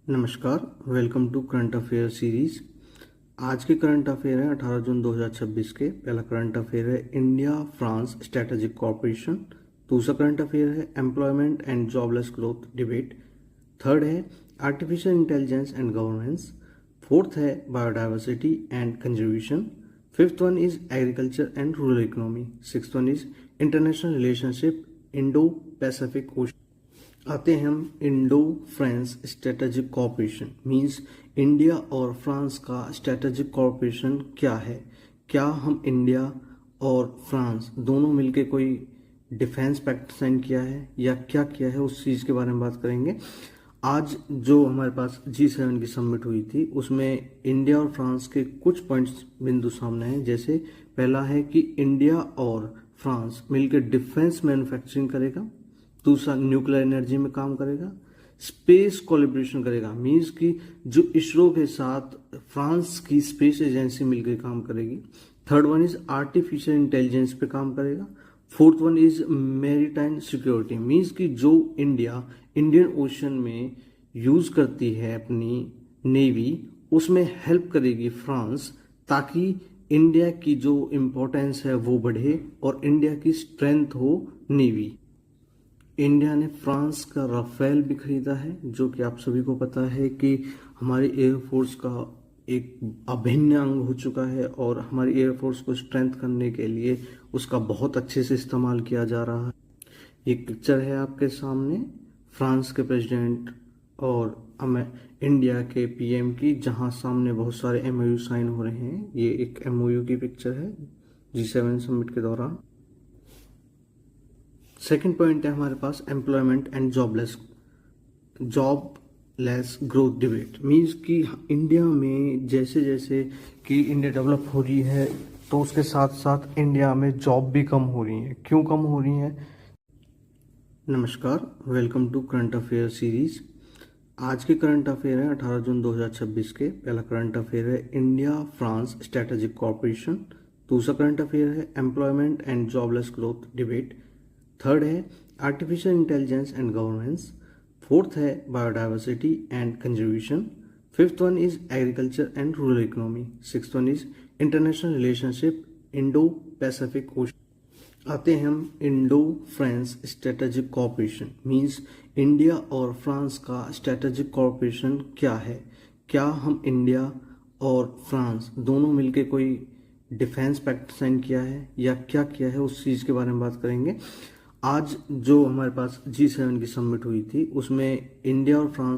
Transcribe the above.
नमस्कार, welcome to current affair series. आज के करंट अफेयर है 18 जून 2026 के। पहला करंट अफेयर है इंडिया फ्रांस स्ट्रेटेजिक कॉर्पोरेशन। दूसरा करंट अफेयर है employment and jobless growth debate. Third है artificial intelligence and governance. Fourth है biodiversity and conservation. Fifth one is agriculture and rural economy. Sixth one is international relationship Indo Pacific Ocean. आते हैं हम Indo France strategic corporation means India और France का strategic corporation क्या है। क्या हम इंडिया और फ्रांस दोनों मिलके कोई डिफेंस पैक्ट साइन किया है या क्या किया है, उस चीज़ के बारे में बात करेंगे। आज जो हमारे पास G7 की समिट हुई थी उसमें इंडिया और फ्रांस के कुछ पॉइंट्स बिंदु सामने हैं। जैसे पहला है कि इंडिया और फ्रांस मिलकर डिफेंस मैन्युफैक्चरिंग करेगा। दूसरा न्यूक्लियर एनर्जी में काम करेगा। स्पेस कोलैबोरेशन करेगा मींस कि जो इसरो के साथ फ्रांस की स्पेस एजेंसी मिलकर काम करेगी। Third one is artificial intelligence पे काम करेगा। Fourth one is maritime security means कि जो इंडिया इंडियन ओशन में यूज करती है अपनी नेवी, उसमें हेल्प करेगी फ्रांस, ताकि इंडिया की जो इम्पोर्टेंस है वो बढ़े और इंडिया की स्ट्रेंथ हो नेवी। इंडिया ने फ्रांस का राफेल भी खरीदा है, जो कि आप सभी को पता है कि हमारी एयरफोर्स का एक अभिन्न अंग हो चुका है और हमारी एयरफोर्स को स्ट्रेंथ करने के लिए उसका बहुत अच्छे से इस्तेमाल किया जा रहा है। एक पिक्चर है आपके सामने फ्रांस के प्रेसिडेंट और इंडिया के पीएम की, जहां सामने बहुत सारे एमओयू साइन हो रहे हैं। ये एक एमओयू की पिक्चर है G7 समिट के दौरान। सेकंड पॉइंट है हमारे पास employment and jobless growth debate means कि इंडिया में जैसे जैसे कि इंडिया डेवलप हो रही है तो उसके साथ साथ इंडिया में जॉब भी कम हो रही है। क्यों कम हो रही है? नमस्कार, welcome to current affair series. आज के करंट अफेयर है 18 जून 2026 के। पहला करंट अफेयर है इंडिया फ्रांस स्ट्रेटेजिक कॉर्पोरेशन। दूसरा करंट अफेयर है employment and jobless growth debate. Third है artificial intelligence and governance. Fourth है biodiversity and conservation. Fifth one is agriculture and rural economy. Sixth one is international relationship Indo Pacific Ocean. आते हैं हम Indo France strategic corporation means India और France का strategic corporation क्या है। क्या हम इंडिया और फ्रांस दोनों मिलके कोई डिफेंस पैक्ट साइन किया है या क्या किया है, उस चीज़ के बारे में बात करेंगे। आज जो हमारे पास G7 की समिट हुई थी उसमें इंडिया और फ्रांस